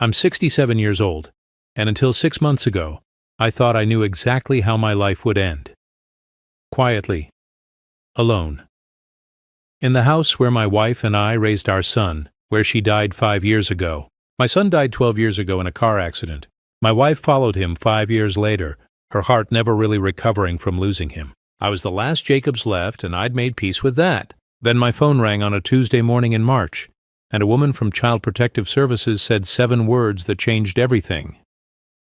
I'm 67 years old, and until 6 months ago, I thought I knew exactly how my life would end. Quietly. Alone. In the house where my wife and I raised our son, where she died 5 years ago. My son died 12 years ago in a car accident. My wife followed him 5 years later, her heart never really recovering from losing him. I was the last Jacobs left, and I'd made peace with that. Then my phone rang on a Tuesday morning in March, and a woman from Child Protective Services said 7 words that changed everything.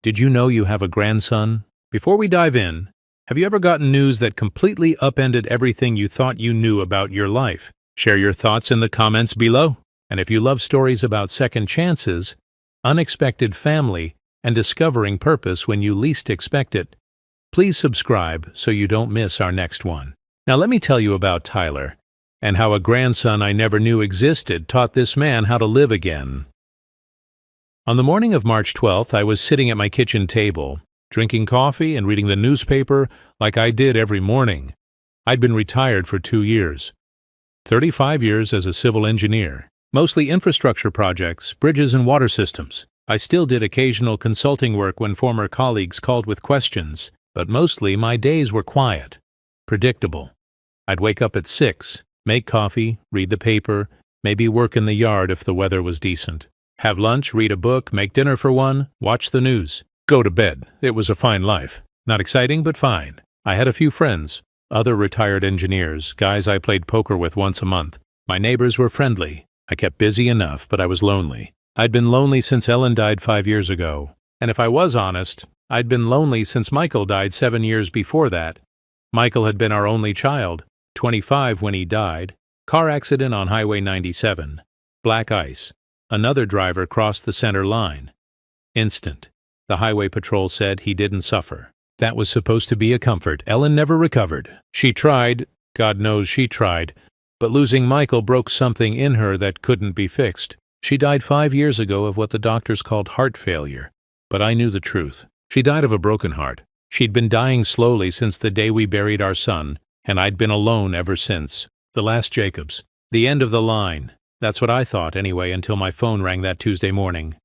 Did you know you have a grandson? Before we dive in, have you ever gotten news that completely upended everything you thought you knew about your life? Share your thoughts in the comments below. And if you love stories about second chances, unexpected family, and discovering purpose when you least expect it, please subscribe so you don't miss our next one. Now let me tell you about Tyler, and how a grandson I never knew existed taught this man how to live again. On the morning of March 12th, I was sitting at my kitchen table, drinking coffee and reading the newspaper like I did every morning. I'd been retired for 2 years. 35 years as a civil engineer, mostly infrastructure projects, bridges and water systems. I still did occasional consulting work when former colleagues called with questions, but mostly my days were quiet, predictable. I'd wake up at 6, make coffee, read the paper, maybe work in the yard if the weather was decent. Have lunch, read a book, make dinner for one, watch the news. Go to bed. It was a fine life. Not exciting, but fine. I had a few friends, other retired engineers, guys I played poker with once a month. My neighbors were friendly. I kept busy enough, but I was lonely. I'd been lonely since Ellen died 5 years ago. And if I was honest, I'd been lonely since Michael died 7 years before that. Michael had been our only child, 25 when he died. Car accident on Highway 97. Black ice. Another driver crossed the center line. Instant. The highway patrol said he didn't suffer. That was supposed to be a comfort. Ellen never recovered. She tried, God knows she tried, but losing Michael broke something in her that couldn't be fixed. She died 5 years ago of what the doctors called heart failure, but I knew the truth. She died of a broken heart. She'd been dying slowly since the day we buried our son, and I'd been alone ever since. The last Jacobs. The end of the line. That's what I thought anyway until my phone rang that Tuesday morning.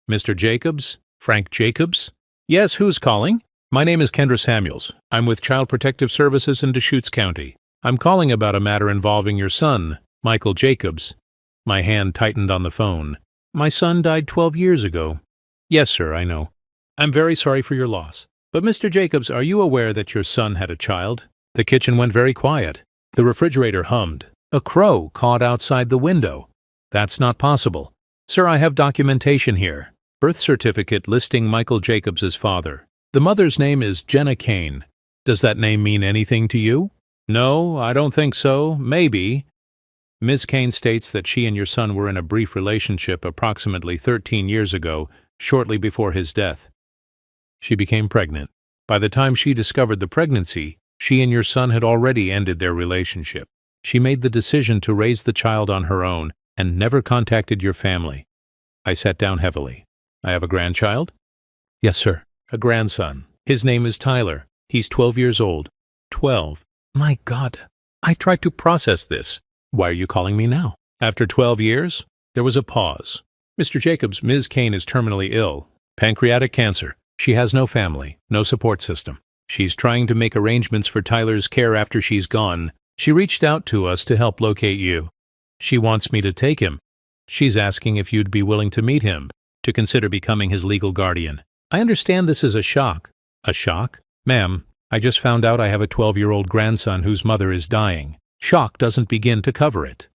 Mr. Jacobs? Frank Jacobs? Yes, who's calling? My name is Kendra Samuels. I'm with Child Protective Services in Deschutes County. I'm calling about a matter involving your son, Michael Jacobs. My hand tightened on the phone. My son died 12 years ago. Yes, sir, I know. I'm very sorry for your loss. But Mr. Jacobs, are you aware that your son had a child? The kitchen went very quiet. The refrigerator hummed. A crow cawed outside the window. That's not possible. Sir, I have documentation here. Birth certificate listing Michael Jacobs as father. The mother's name is Jenna Kane. Does that name mean anything to you? No, I don't think so. Maybe. Ms. Kane states that she and your son were in a brief relationship approximately 13 years ago, shortly before his death. She became pregnant. By the time she discovered the pregnancy, she and your son had already ended their relationship. She made the decision to raise the child on her own and never contacted your family. I sat down heavily. I have a grandchild? Yes, sir. A grandson. His name is Tyler. He's 12 years old. 12. My God. I tried to process this. Why are you calling me now? After 12 years? There was a pause. Mr. Jacobs, Ms. Kane is terminally ill. Pancreatic cancer. She has no family, no support system. She's trying to make arrangements for Tyler's care after she's gone. She reached out to us to help locate you. She wants me to take him. She's asking if you'd be willing to meet him, to consider becoming his legal guardian. I understand this is a shock. A shock? Ma'am, I just found out I have a 12-year-old grandson whose mother is dying. Shock doesn't begin to cover it.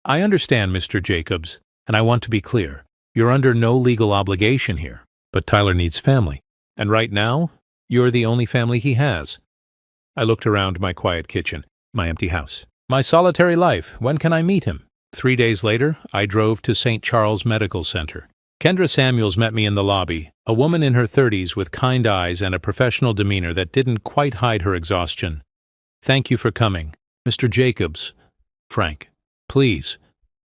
I understand, Mr. Jacobs, and I want to be clear. You're under no legal obligation here, but Tyler needs family. And right now, you're the only family he has. I looked around my quiet kitchen, my empty house. My solitary life. When can I meet him? 3 days later, I drove to St. Charles Medical Center. Kendra Samuels met me in the lobby, a woman in her 30s with kind eyes and a professional demeanor that didn't quite hide her exhaustion. Thank you for coming. Mr. Jacobs. Frank. Please.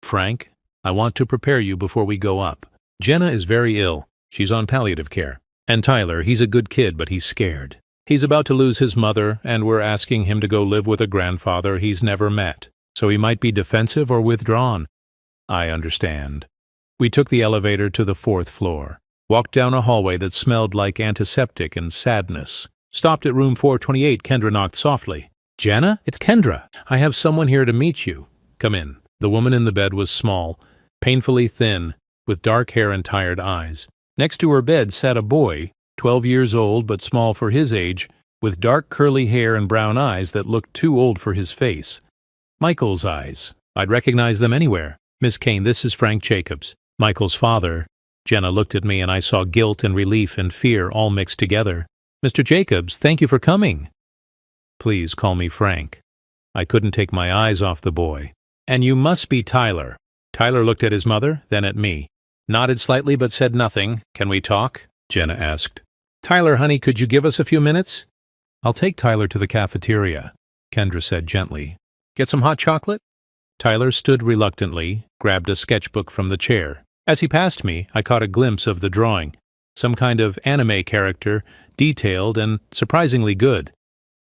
Frank, I want to prepare you before we go up. Jenna is very ill. She's on palliative care. And Tyler, he's a good kid, but he's scared. He's about to lose his mother, and we're asking him to go live with a grandfather he's never met. So he might be defensive or withdrawn. I understand. We took the elevator to the 4th floor, walked down a hallway that smelled like antiseptic and sadness. Stopped at room 428, Kendra knocked softly. "Jenna, it's Kendra. I have someone here to meet you. Come in." The woman in the bed was small, painfully thin, with dark hair and tired eyes. Next to her bed sat a boy, 12 years old but small for his age, with dark curly hair and brown eyes that looked too old for his face. Michael's eyes. I'd recognize them anywhere. "Miss Kane, this is Frank Jacobs, Michael's father." Jenna looked at me and I saw guilt and relief and fear all mixed together. "Mr. Jacobs, thank you for coming." "Please call me Frank." I couldn't take my eyes off the boy. "And you must be Tyler." Tyler looked at his mother, then at me. Nodded slightly but said nothing. "Can we talk?" Jenna asked. "Tyler, honey, could you give us a few minutes?" "I'll take Tyler to the cafeteria," Kendra said gently. "Get some hot chocolate?" Tyler stood reluctantly, grabbed a sketchbook from the chair. As he passed me, I caught a glimpse of the drawing. Some kind of anime character, detailed and surprisingly good.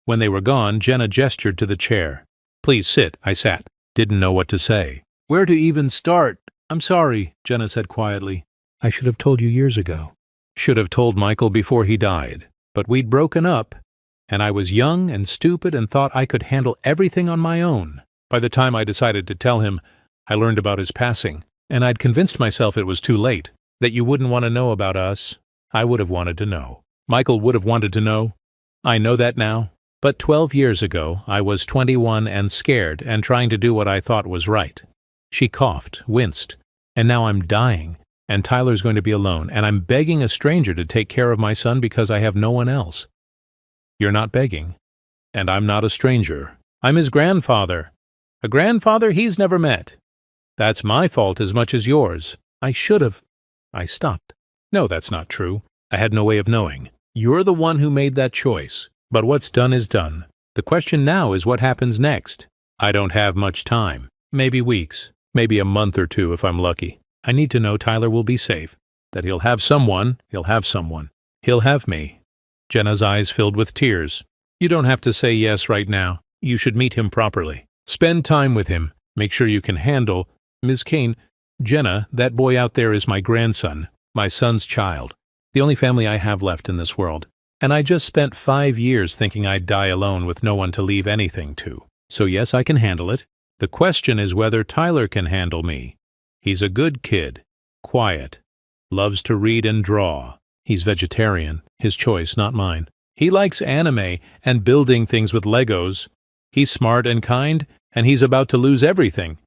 When they were gone, Jenna gestured to the chair. "Please sit." I sat. Didn't know what to say. "Where to even start?" "I'm sorry," Jenna said quietly. "I should have told you years ago." Should have told Michael before he died. But we'd broken up, and I was young and stupid and thought I could handle everything on my own. By the time I decided to tell him, I learned about his passing, and I'd convinced myself it was too late, that you wouldn't want to know about us. I would have wanted to know. Michael would have wanted to know. I know that now. But 12 years ago, I was 21 and scared and trying to do what I thought was right. She coughed, winced, and now I'm dying, and Tyler's going to be alone, and I'm begging a stranger to take care of my son because I have no one else. You're not begging, and I'm not a stranger. I'm his grandfather. A grandfather he's never met. That's my fault as much as yours. I should have. I stopped. No, that's not true. I had no way of knowing. You're the one who made that choice. But what's done is done. The question now is what happens next. I don't have much time. Maybe weeks. Maybe a month or two if I'm lucky. I need to know Tyler will be safe. That he'll have someone. He'll have someone. He'll have me. Jenna's eyes filled with tears. You don't have to say yes right now. You should meet him properly. Spend time with him. Make sure you can handle. Ms. Kane, Jenna, that boy out there is my grandson. My son's child. The only family I have left in this world. And I just spent 5 years thinking I'd die alone with no one to leave anything to. So yes, I can handle it. The question is whether Tyler can handle me. He's a good kid. Quiet. Loves to read and draw. He's vegetarian. His choice, not mine. He likes anime and building things with Legos. He's smart and kind, and he's about to lose everything.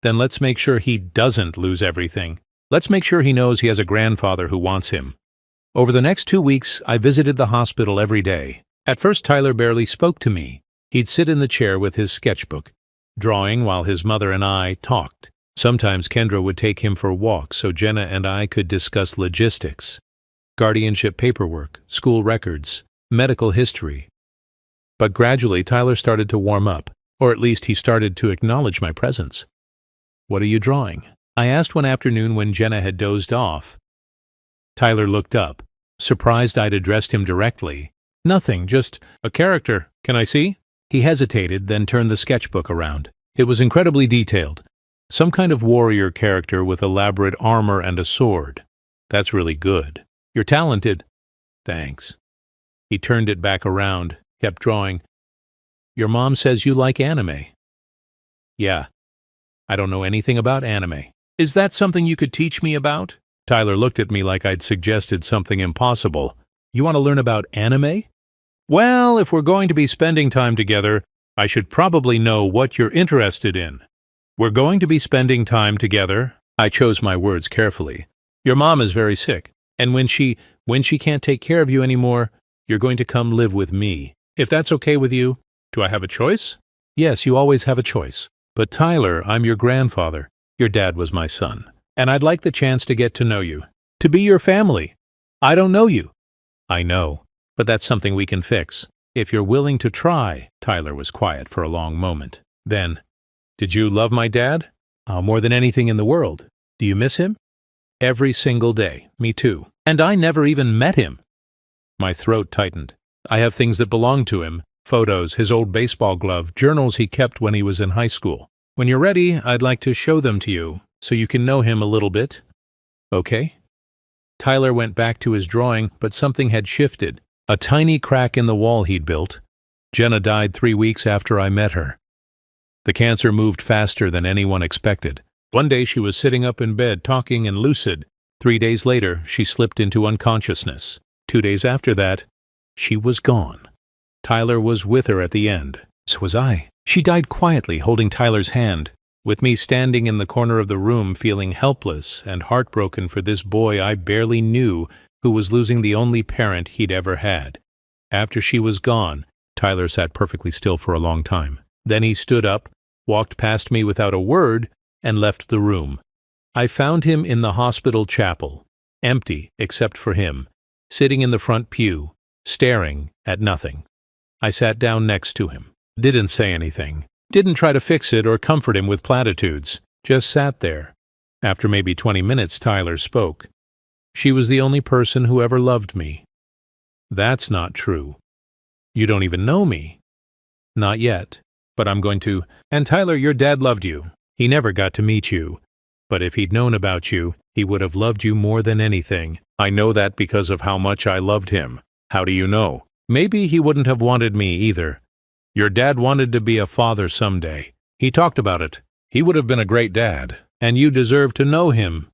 Then let's make sure he doesn't lose everything. Let's make sure he knows he has a grandfather who wants him. Over the next 2 weeks, I visited the hospital every day. At first, Tyler barely spoke to me. He'd sit in the chair with his sketchbook, drawing while his mother and I talked. Sometimes Kendra would take him for walks so Jenna and I could discuss logistics, guardianship paperwork, school records, medical history. But gradually, Tyler started to warm up, or at least he started to acknowledge my presence. "What are you drawing?" I asked one afternoon when Jenna had dozed off. Tyler looked up, surprised I'd addressed him directly. "Nothing, just a character. Can I see?" He hesitated, then turned the sketchbook around. It was incredibly detailed. Some kind of warrior character with elaborate armor and a sword. "That's really good. You're talented." "Thanks." He turned it back around, kept drawing. "Your mom says you like anime." "Yeah. I don't know anything about anime." "Is that something you could teach me about?" Tyler looked at me like I'd suggested something impossible. "You want to learn about anime?" "Well, if we're going to be spending time together, I should probably know what you're interested in." "We're going to be spending time together." I chose my words carefully. "Your mom is very sick, and when she can't take care of you anymore, you're going to come live with me. If that's okay with you." "Do I have a choice?" "Yes, you always have a choice. But Tyler, I'm your grandfather. Your dad was my son. And I'd like the chance to get to know you. To be your family. I don't know you." "I know, but that's something we can fix. If you're willing to try." Tyler was quiet for a long moment. Then, "Did you love my dad?" "More than anything in the world. Do you miss him?" "Every single day. Me too. And I never even met him." My throat tightened. "I have things that belong to him. Photos, his old baseball glove, journals he kept when he was in high school. When you're ready, I'd like to show them to you. so you can know him a little bit. Okay? Tyler went back to his drawing, but something had shifted. A tiny crack in the wall he'd built. Jenna died 3 weeks after I met her. The cancer moved faster than anyone expected. One day she was sitting up in bed, talking and lucid. 3 days later, she slipped into unconsciousness. 2 days after that, she was gone. Tyler was with her at the end. So was I. She died quietly, holding Tyler's hand, with me standing in the corner of the room feeling helpless and heartbroken for this boy I barely knew who was losing the only parent he'd ever had. After she was gone, Tyler sat perfectly still for a long time. Then he stood up, walked past me without a word, and left the room. I found him in the hospital chapel, empty except for him, sitting in the front pew, staring at nothing. I sat down next to him, didn't say anything, didn't try to fix it or comfort him with platitudes, just sat there. After maybe 20 minutes, Tyler spoke. She was the only person who ever loved me. That's not true. You don't even know me. Not yet, but I'm going to. And Tyler, your dad loved you. He never got to meet you. But if he'd known about you, he would have loved you more than anything. I know that because of how much I loved him. How do you know? Maybe he wouldn't have wanted me either. Your dad wanted to be a father someday. He talked about it. He would have been a great dad, and you deserve to know him.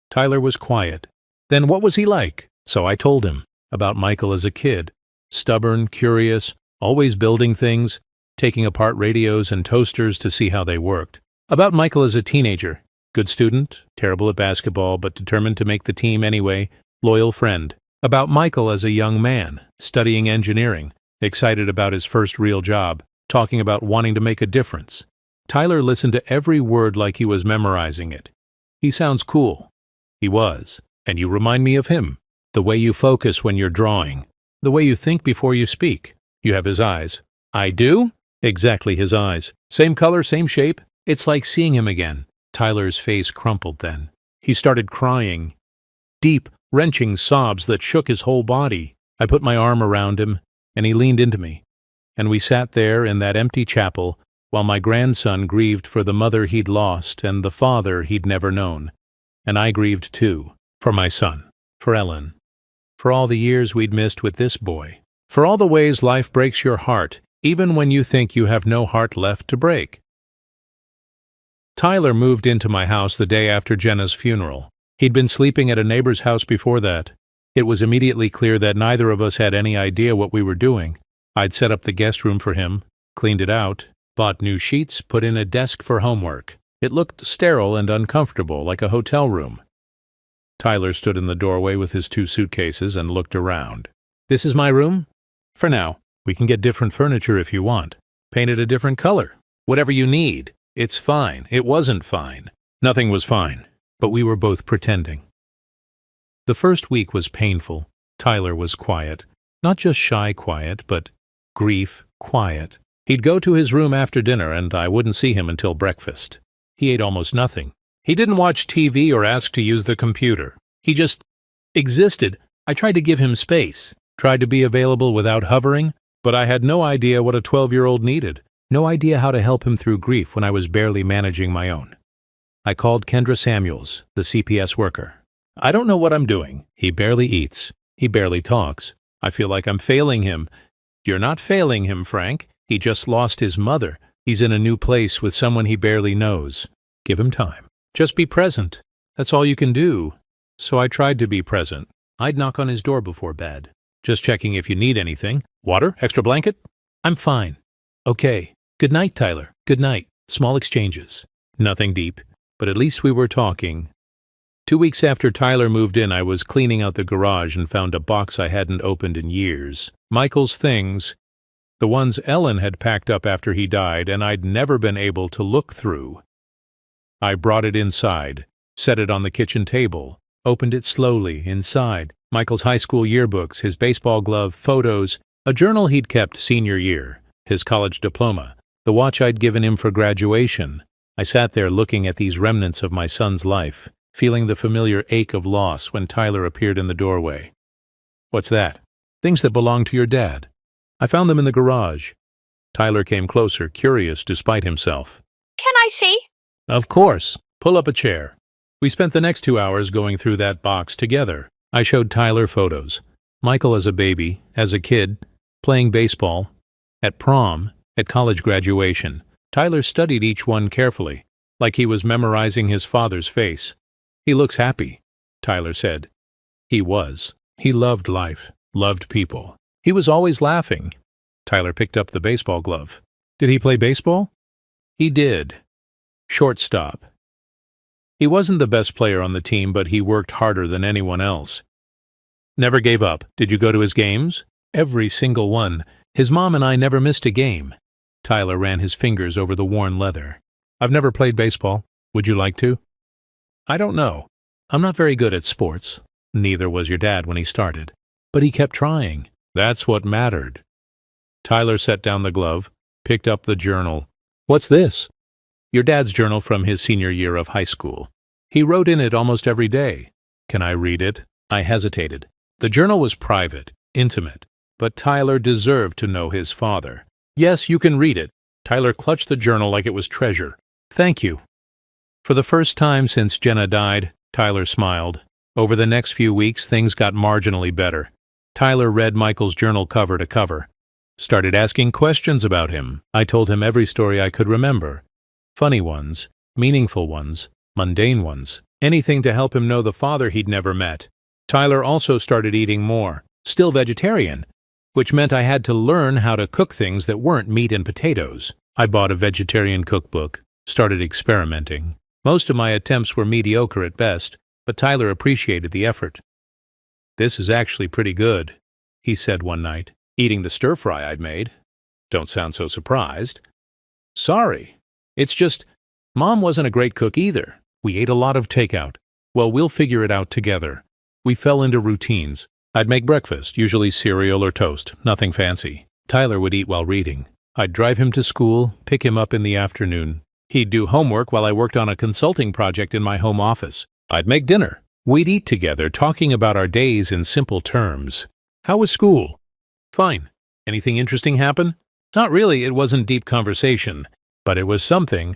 Tyler was quiet. Then what was he like? So I told him about Michael as a kid. Stubborn, curious, always building things, taking apart radios and toasters to see how they worked. About Michael as a teenager. Good student, terrible at basketball, but determined to make the team anyway, loyal friend. About Michael as a young man, studying engineering, excited about his first real job, talking about wanting to make a difference. Tyler listened to every word like he was memorizing it. He sounds cool. He was. And you remind me of him. The way you focus when you're drawing. The way you think before you speak. You have his eyes. I do? Exactly his eyes. Same color, same shape. It's like seeing him again. Tyler's face crumpled then. He started crying. Deep, wrenching sobs that shook his whole body. I put my arm around him, and he leaned into me. And we sat there in that empty chapel while my grandson grieved for the mother he'd lost and the father he'd never known. And I grieved too, for my son, for Ellen, for all the years we'd missed with this boy, for all the ways life breaks your heart, even when you think you have no heart left to break. Tyler moved into my house the day after Jenna's funeral. He'd been sleeping at a neighbor's house before that. It was immediately clear that neither of us had any idea what we were doing. I'd set up the guest room for him, cleaned it out, bought new sheets, put in a desk for homework. It looked sterile and uncomfortable, like a hotel room. Tyler stood in the doorway with his 2 suitcases and looked around. This is my room? For now. We can get different furniture if you want. Paint it a different color. Whatever you need. It's fine. It wasn't fine. Nothing was fine. But we were both pretending. The first week was painful. Tyler was quiet. Not just shy quiet, but grief quiet. He'd go to his room after dinner, and I wouldn't see him until breakfast. He ate almost nothing. He didn't watch TV or ask to use the computer. He just existed. I tried to give him space, tried to be available without hovering, but I had no idea what a 12-year-old needed. No idea how to help him through grief when I was barely managing my own. I called Kendra Samuels, the CPS worker. I don't know what I'm doing. He barely eats. He barely talks. I feel like I'm failing him. You're not failing him, Frank. He just lost his mother. He's in a new place with someone he barely knows. Give him time. Just be present. That's all you can do. So I tried to be present. I'd knock on his door before bed. Just checking if you need anything. Water? Extra blanket? I'm fine. Okay. Good night, Tyler. Good night. Small exchanges. Nothing deep. But at least we were talking. 2 weeks after Tyler moved in, I was cleaning out the garage and found a box I hadn't opened in years. Michael's things. The ones Ellen had packed up after he died and I'd never been able to look through. I brought it inside, set it on the kitchen table, opened it slowly inside. Michael's high school yearbooks, his baseball glove, photos, a journal he'd kept senior year, his college diploma, the watch I'd given him for graduation. I sat there looking at these remnants of my son's life, feeling the familiar ache of loss when Tyler appeared in the doorway. What's that? Things that belong to your dad. I found them in the garage. Tyler came closer, curious despite himself. Can I see? Of course. Pull up a chair. We spent the next 2 hours going through that box together. I showed Tyler photos. Michael as a baby, as a kid, playing baseball, at prom, at college graduation. Tyler studied each one carefully, like he was memorizing his father's face. He looks happy, Tyler said. He was. He loved life, loved people. He was always laughing. Tyler picked up the baseball glove. Did he play baseball? He did. Shortstop. He wasn't the best player on the team, but he worked harder than anyone else. Never gave up. Did you go to his games? Every single one. His mom and I never missed a game. Tyler ran his fingers over the worn leather. I've never played baseball. Would you like to? I don't know. I'm not very good at sports. Neither was your dad when he started. But he kept trying. That's what mattered. Tyler set down the glove, picked up the journal. What's this? Your dad's journal from his senior year of high school. He wrote in it almost every day. Can I read it? I hesitated. The journal was private, intimate, but Tyler deserved to know his father. Yes, you can read it. Tyler clutched the journal like it was treasure. Thank you. For the first time since Jenna died, Tyler smiled. Over the next few weeks, things got marginally better. Tyler read Michael's journal cover to cover. Started asking questions about him. I told him every story I could remember. Funny ones, meaningful ones, mundane ones. Anything to help him know the father he'd never met. Tyler also started eating more, still vegetarian, which meant I had to learn how to cook things that weren't meat and potatoes. I bought a vegetarian cookbook, started experimenting. Most of my attempts were mediocre at best, but Tyler appreciated the effort. This is actually pretty good, he said one night, eating the stir-fry I'd made. Don't sound so surprised. Sorry. It's just, Mom wasn't a great cook either. We ate a lot of takeout. Well, we'll figure it out together. We fell into routines. I'd make breakfast, usually cereal or toast, nothing fancy. Tyler would eat while reading. I'd drive him to school, pick him up in the afternoon. He'd do homework while I worked on a consulting project in my home office. I'd make dinner. We'd eat together, talking about our days in simple terms. How was school? Fine. Anything interesting happen? Not really, it wasn't deep conversation, but it was something.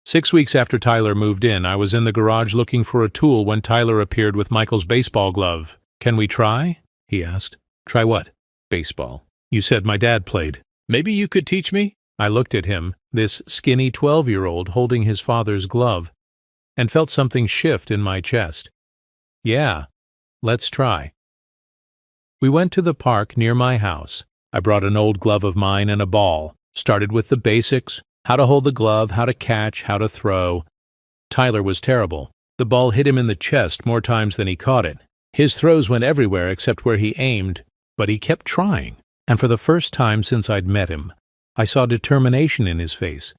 6 weeks after Tyler moved in, I was in the garage looking for a tool when Tyler appeared with Michael's baseball glove. Can we try? He asked. Try what? Baseball. You said my dad played. Maybe you could teach me? I looked at him, this skinny 12-year-old holding his father's glove, and felt something shift in my chest. Yeah, let's try. We went to the park near my house. I brought an old glove of mine and a ball. Started with the basics. How to hold the glove, how to catch, how to throw. Tyler was terrible. The ball hit him in the chest more times than he caught it. His throws went everywhere except where he aimed, but he kept trying. And for the first time since I'd met him, I saw determination in his face.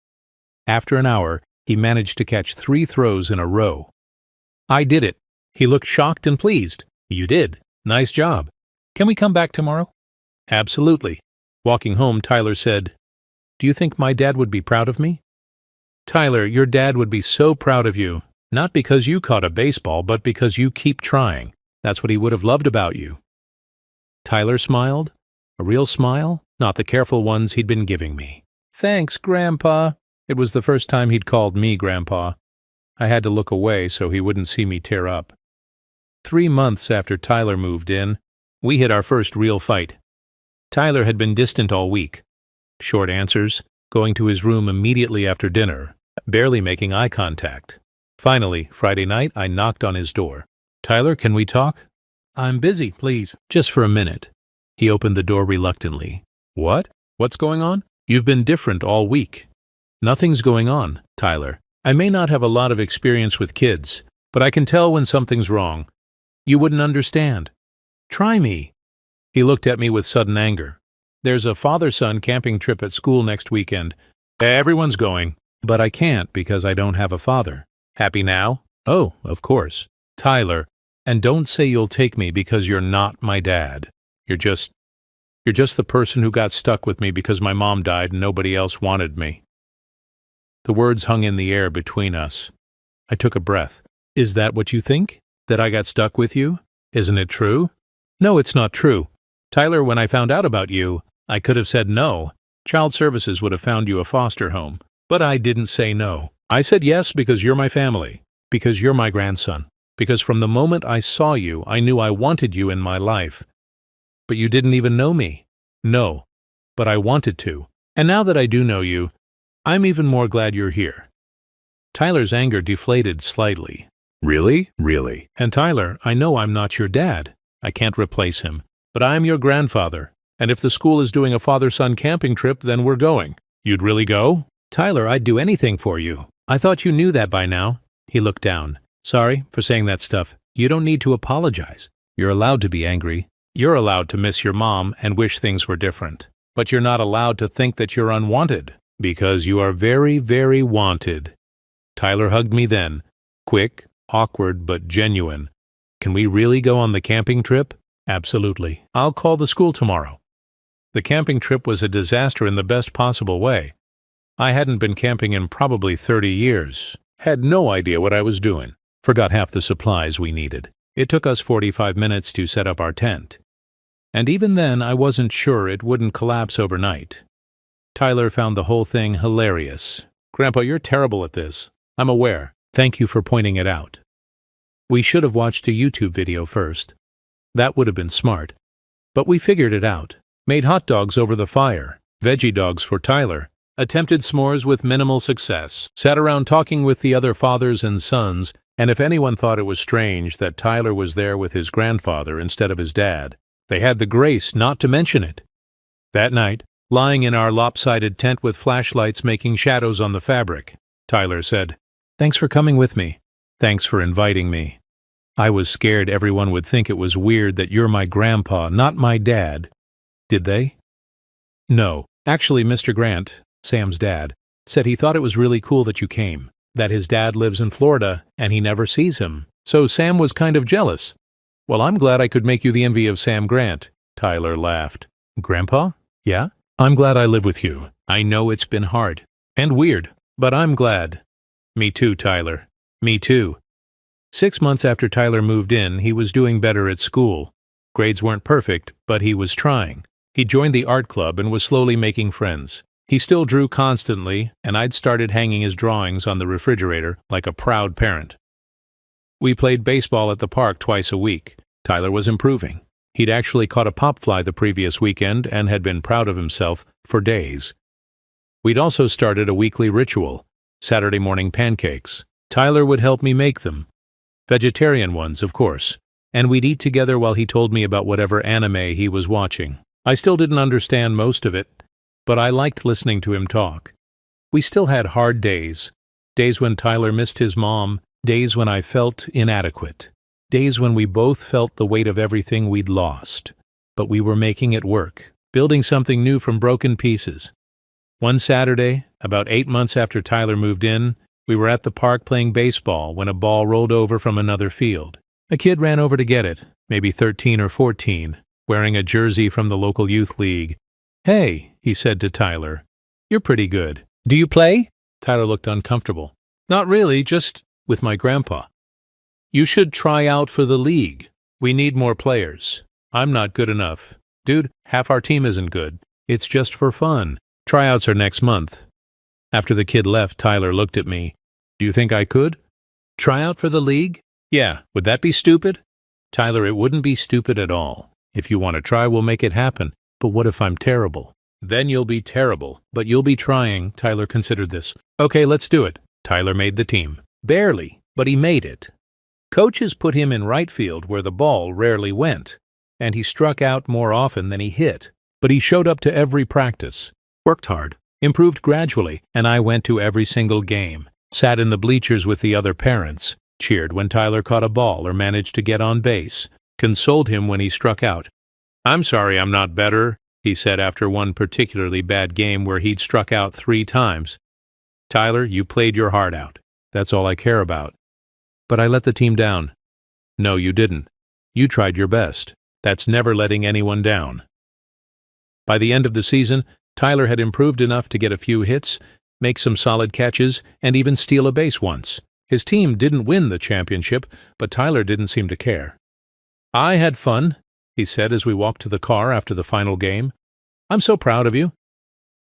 After an hour, he managed to catch 3 throws in a row. I did it. He looked shocked and pleased. You did. Nice job. Can we come back tomorrow? Absolutely. Walking home, Tyler said, Do you think my dad would be proud of me? Tyler, your dad would be so proud of you, not because you caught a baseball, but because you keep trying. That's what he would have loved about you. Tyler smiled, a real smile, not the careful ones he'd been giving me. Thanks, Grandpa. It was the first time he'd called me Grandpa. I had to look away so he wouldn't see me tear up. 3 months after Tyler moved in, we hit our first real fight. Tyler had been distant all week. Short answers, going to his room immediately after dinner, barely making eye contact. Finally, Friday night, I knocked on his door. Tyler, can we talk? I'm busy, please. Just for a minute. He opened the door reluctantly. What? What's going on? You've been different all week. Nothing's going on, Tyler. I may not have a lot of experience with kids, but I can tell when something's wrong. You wouldn't understand. Try me. He looked at me with sudden anger. There's a father-son camping trip at school next weekend. Everyone's going, but I can't because I don't have a father. Happy now? Oh, of course. Tyler, and don't say you'll take me because you're not my dad. You're just the person who got stuck with me because my mom died and nobody else wanted me. The words hung in the air between us. I took a breath. Is that what you think? That I got stuck with you? Isn't it true? No, it's not true. Tyler, when I found out about you, I could have said no, Child Services would have found you a foster home. But I didn't say no. I said yes because you're my family, because you're my grandson, because from the moment I saw you, I knew I wanted you in my life. But you didn't even know me. No, but I wanted to. And now that I do know you, I'm even more glad you're here. Tyler's anger deflated slightly. Really? Really? And Tyler, I know I'm not your dad. I can't replace him. But I'm your grandfather. And if the school is doing a father-son camping trip, then we're going. You'd really go? Tyler, I'd do anything for you. I thought you knew that by now. He looked down. Sorry for saying that stuff. You don't need to apologize. You're allowed to be angry. You're allowed to miss your mom and wish things were different. But you're not allowed to think that you're unwanted, because you are very, very wanted. Tyler hugged me then. Quick, awkward, but genuine. Can we really go on the camping trip? Absolutely. I'll call the school tomorrow. The camping trip was a disaster in the best possible way. I hadn't been camping in probably 30 years. Had no idea what I was doing. Forgot half the supplies we needed. It took us 45 minutes to set up our tent. And even then, I wasn't sure it wouldn't collapse overnight. Tyler found the whole thing hilarious. Grandpa, you're terrible at this. I'm aware. Thank you for pointing it out. We should have watched a YouTube video first. That would have been smart. But we figured it out. Made hot dogs over the fire. Veggie dogs for Tyler. Attempted s'mores with minimal success. Sat around talking with the other fathers and sons, and if anyone thought it was strange that Tyler was there with his grandfather instead of his dad, they had the grace not to mention it. That night, lying in our lopsided tent with flashlights making shadows on the fabric, Tyler said, "Thanks for coming with me. Thanks for inviting me. I was scared everyone would think it was weird that you're my grandpa, not my dad." Did they? No. Actually, Mr. Grant, Sam's dad, said he thought it was really cool that you came, that his dad lives in Florida and he never sees him. So Sam was kind of jealous. Well, I'm glad I could make you the envy of Sam Grant. Tyler laughed. Grandpa? Yeah? I'm glad I live with you. I know it's been hard. And weird. But I'm glad. Me too, Tyler. Me too. 6 months after Tyler moved in, he was doing better at school. Grades weren't perfect, but he was trying. He joined the art club and was slowly making friends. He still drew constantly, and I'd started hanging his drawings on the refrigerator like a proud parent. We played baseball at the park twice a week. Tyler was improving. He'd actually caught a pop fly the previous weekend and had been proud of himself for days. We'd also started a weekly ritual, Saturday morning pancakes. Tyler would help me make them. Vegetarian ones, of course. And we'd eat together while he told me about whatever anime he was watching. I still didn't understand most of it, but I liked listening to him talk. We still had hard days. Days when Tyler missed his mom. Days when I felt inadequate. Days when we both felt the weight of everything we'd lost. But we were making it work, building something new from broken pieces. One Saturday, about 8 months after Tyler moved in, we were at the park playing baseball when a ball rolled over from another field. A kid ran over to get it, maybe 13 or 14, wearing a jersey from the local youth league. "Hey," he said to Tyler, "you're pretty good. Do you play?" Tyler looked uncomfortable. "Not really, just with my grandpa." "You should try out for the league. We need more players." "I'm not good enough." "Dude, half our team isn't good. It's just for fun. Tryouts are next month." After the kid left, Tyler looked at me. "Do you think I could?" "Try out for the league?" "Yeah, would that be stupid?" "Tyler, it wouldn't be stupid at all. If you want to try, we'll make it happen. But what if I'm terrible?" "Then you'll be terrible, but you'll be trying." Tyler considered this. "Okay, let's do it." Tyler made the team. Barely, but he made it. Coaches put him in right field where the ball rarely went, and he struck out more often than he hit. But he showed up to every practice, worked hard, improved gradually, and I went to every single game, sat in the bleachers with the other parents, cheered when Tyler caught a ball or managed to get on base, consoled him when he struck out. "I'm sorry I'm not better," he said after one particularly bad game where he'd struck out 3 times. "Tyler, you played your heart out. That's all I care about." "But I let the team down." "No, you didn't. You tried your best. That's never letting anyone down." By the end of the season, Tyler had improved enough to get a few hits, make some solid catches, and even steal a base once. His team didn't win the championship, but Tyler didn't seem to care. "I had fun," he said as we walked to the car after the final game. "I'm so proud of you."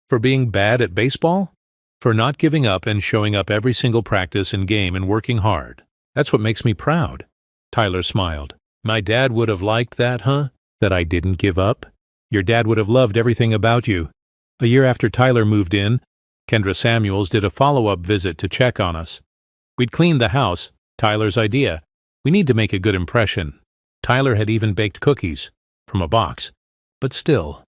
For being bad at baseball? For not giving up and showing up every single practice and game and working hard. That's what makes me proud." Tyler smiled. "My dad would have liked that, huh? That I didn't give up? Your dad would have loved everything about you." A year after Tyler moved in, Kendra Samuels did a follow-up visit to check on us. We'd cleaned the house, Tyler's idea. We need to make a good impression. Tyler had even baked cookies, from a box. But still.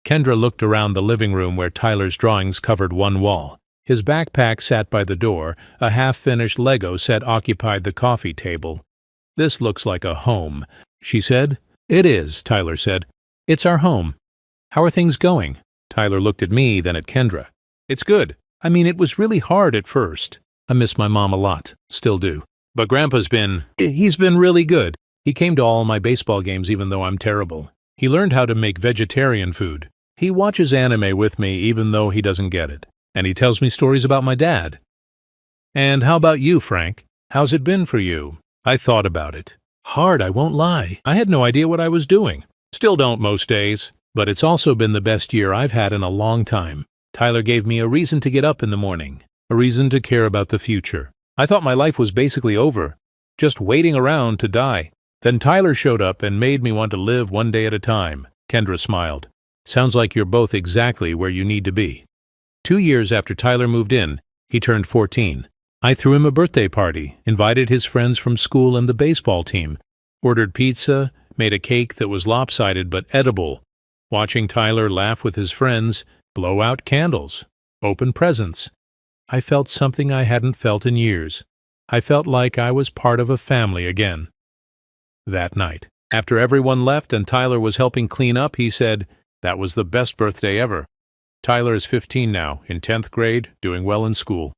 Kendra looked around the living room where Tyler's drawings covered one wall. His backpack sat by the door, a half-finished Lego set occupied the coffee table. "This looks like a home," she said. "It is," Tyler said. "It's our home. How are things going?" Tyler looked at me, then at Kendra. "It's good. I mean, it was really hard at first. I miss my mom a lot. Still do. But Grandpa's he's been really good. He came to all my baseball games even though I'm terrible. He learned how to make vegetarian food. He watches anime with me even though he doesn't get it. And he tells me stories about my dad." "And how about you, Frank? How's it been for you?" I thought about it. Hard, I won't lie. I had no idea what I was doing. Still don't most days. But it's also been the best year I've had in a long time. Tyler gave me a reason to get up in the morning, a reason to care about the future. I thought my life was basically over, just waiting around to die. Then Tyler showed up and made me want to live one day at a time. Kendra smiled. "Sounds like you're both exactly where you need to be." 2 years after Tyler moved in, he turned 14. I threw him a birthday party, invited his friends from school and the baseball team, ordered pizza, made a cake that was lopsided but edible, watching Tyler laugh with his friends, blow out candles, open presents. I felt something I hadn't felt in years. I felt like I was part of a family again. That night, after everyone left and Tyler was helping clean up, he said, "That was the best birthday ever." Tyler is 15 now, in 10th grade, doing well in school.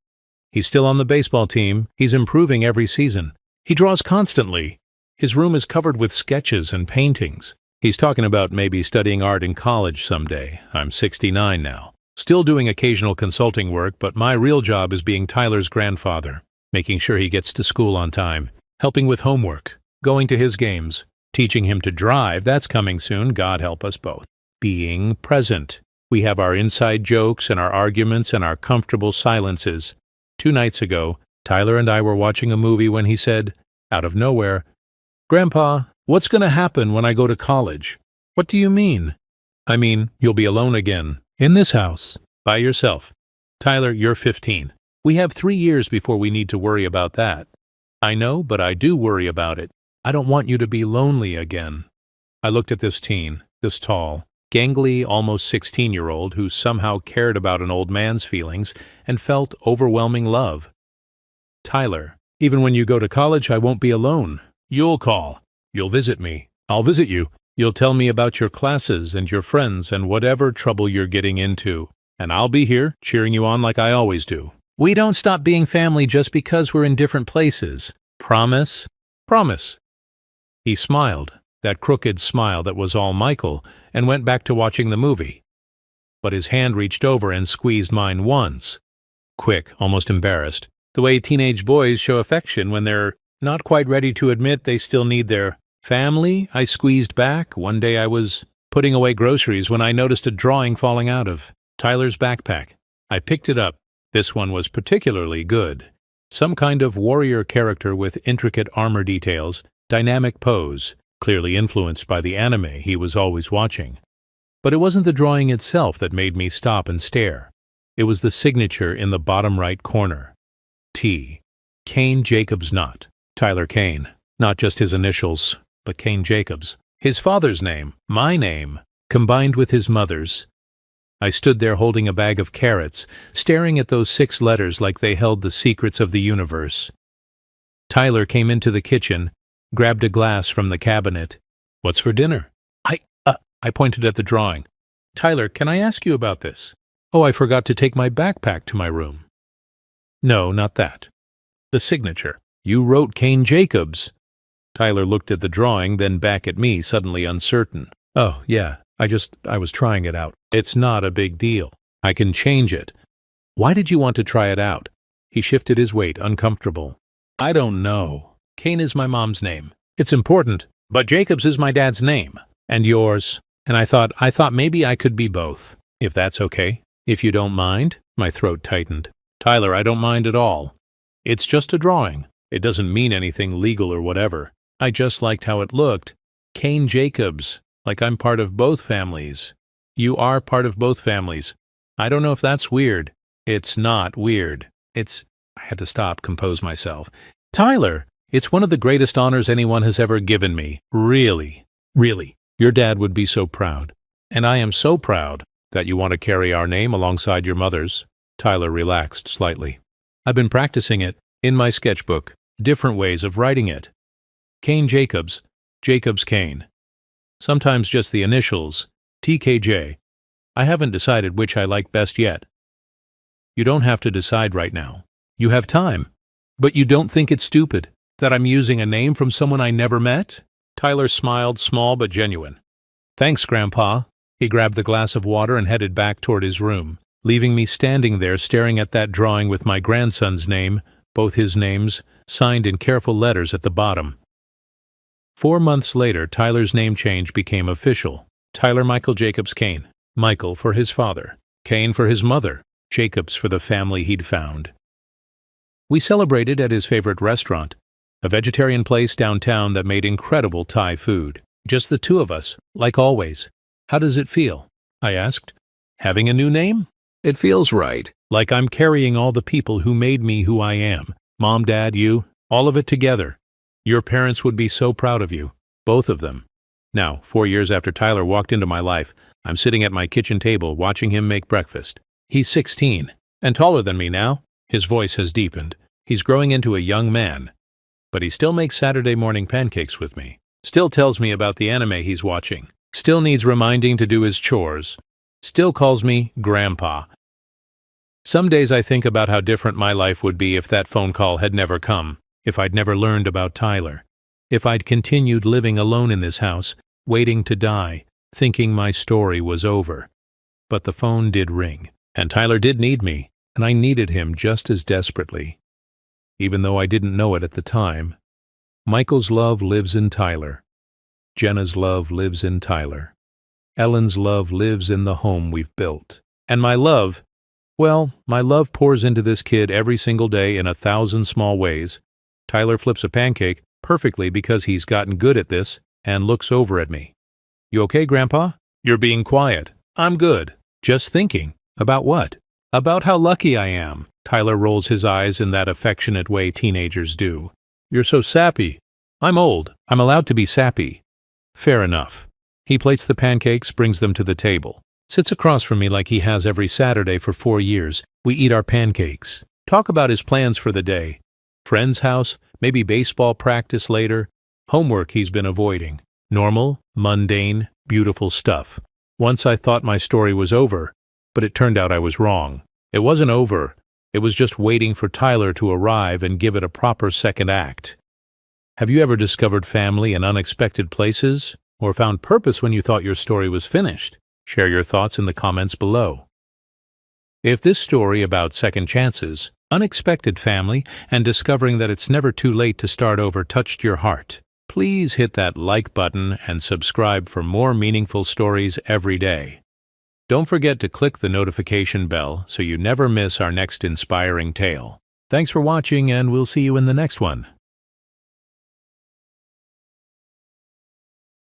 He's still on the baseball team. He's improving every season. He draws constantly. His room is covered with sketches and paintings. He's talking about maybe studying art in college someday. I'm 69 now. Still doing occasional consulting work, but my real job is being Tyler's grandfather, making sure he gets to school on time, helping with homework, going to his games, teaching him to drive, that's coming soon, God help us both. Being present. We have our inside jokes and our arguments and our comfortable silences. 2 nights ago, Tyler and I were watching a movie when he said, out of nowhere, "Grandpa, what's going to happen when I go to college?" "What do you mean?" "I mean, you'll be alone again, in this house, by yourself." "Tyler, you're 15. We have 3 years before we need to worry about that." "I know, but I do worry about it. I don't want you to be lonely again." I looked at this teen, this tall, gangly, almost 16-year-old who somehow cared about an old man's feelings and felt overwhelming love. "Tyler, even when you go to college, I won't be alone. You'll call. You'll visit me. I'll visit you. You'll tell me about your classes and your friends and whatever trouble you're getting into. And I'll be here, cheering you on like I always do. We don't stop being family just because we're in different places. Promise?" "Promise." He smiled, that crooked smile that was all Michael, and went back to watching the movie. But his hand reached over and squeezed mine once. Quick, almost embarrassed, the way teenage boys show affection when they're not quite ready to admit they still need their family. I squeezed back. One day I was putting away groceries when I noticed a drawing falling out of Tyler's backpack. I picked it up. This one was particularly good. Some kind of warrior character with intricate armor details, dynamic pose, clearly influenced by the anime he was always watching. But it wasn't the drawing itself that made me stop and stare. It was the signature in the bottom right corner. T. Kane Jacobs Knott. Tyler Kane. Not just his initials, but Kane Jacobs. His father's name, my name, combined with his mother's. I stood there holding a bag of carrots, staring at those 6 letters like they held the secrets of the universe. Tyler came into the kitchen, grabbed a glass from the cabinet. "What's for dinner?" I pointed at the drawing. "Tyler, can I ask you about this?" "Oh, I forgot to take my backpack to my room." "No, not that. The signature. You wrote Kane Jacobs." Tyler looked at the drawing, then back at me, suddenly uncertain. "Oh, yeah, I was trying it out. It's not a big deal. I can change it." "Why did you want to try it out?" He shifted his weight, uncomfortable. "I don't know. Kane is my mom's name. It's important, but Jacobs is my dad's name. And yours. And I thought maybe I could be both." If that's okay. If you don't mind. My throat tightened. Tyler, I don't mind at all. It's just a drawing. It doesn't mean anything legal or whatever. I just liked how it looked. Cain Jacobs. Like I'm part of both families. You are part of both families. I don't know if that's weird. It's not weird. I had to stop, compose myself. Tyler, it's one of the greatest honors anyone has ever given me. Really. Really. Your dad would be so proud. And I am so proud that you want to carry our name alongside your mother's. Tyler relaxed slightly. I've been practicing it in my sketchbook, different ways of writing it. Cain Jacobs, Jacobs Cain. Sometimes just the initials, TKJ. I haven't decided which I like best yet. You don't have to decide right now. You have time. But you don't think it's stupid that I'm using a name from someone I never met? Tyler smiled, small but genuine. Thanks, Grandpa. He grabbed the glass of water and headed back toward his room, leaving me standing there staring at that drawing with my grandson's name, both his names, signed in careful letters at the bottom. 4 months later, Tyler's name change became official. Tyler Michael Jacobs Cain. Michael for his father, Cain for his mother, Jacobs for the family he'd found. We celebrated at his favorite restaurant, a vegetarian place downtown that made incredible Thai food. Just the two of us, like always. How does it feel? I asked. Having a new name? It feels right. Like I'm carrying all the people who made me who I am. Mom, Dad, you, all of it together. Your parents would be so proud of you, both of them. Now, 4 years after Tyler walked into my life, I'm sitting at my kitchen table watching him make breakfast. He's 16, and taller than me now. His voice has deepened. He's growing into a young man. But he still makes Saturday morning pancakes with me. Still tells me about the anime he's watching. Still needs reminding to do his chores. Still calls me Grandpa. Some days I think about how different my life would be if that phone call had never come, if I'd never learned about Tyler, if I'd continued living alone in this house, waiting to die, thinking my story was over. But the phone did ring, and Tyler did need me, and I needed him just as desperately. Even though I didn't know it at the time, Michael's love lives in Tyler. Jenna's love lives in Tyler. Ellen's love lives in the home we've built. And my love, well, my love pours into this kid every single day in 1,000 small ways. Tyler flips a pancake perfectly because he's gotten good at this and looks over at me. You okay, Grandpa? You're being quiet. I'm good. Just thinking. About what? About how lucky I am. Tyler rolls his eyes in that affectionate way teenagers do. You're so sappy. I'm old. I'm allowed to be sappy. Fair enough. He plates the pancakes, brings them to the table. Sits across from me like he has every Saturday for 4 years. We eat our pancakes. Talk about his plans for the day. Friend's house, maybe baseball practice later. Homework he's been avoiding. Normal, mundane, beautiful stuff. Once I thought my story was over, but it turned out I was wrong. It wasn't over. It was just waiting for Tyler to arrive and give it a proper second act. Have you ever discovered family in unexpected places? Or found purpose when you thought your story was finished? Share your thoughts in the comments below. If this story about second chances, unexpected family, and discovering that it's never too late to start over touched your heart, please hit that like button and subscribe for more meaningful stories every day. Don't forget to click the notification bell so you never miss our next inspiring tale. Thanks for watching, and we'll see you in the next one.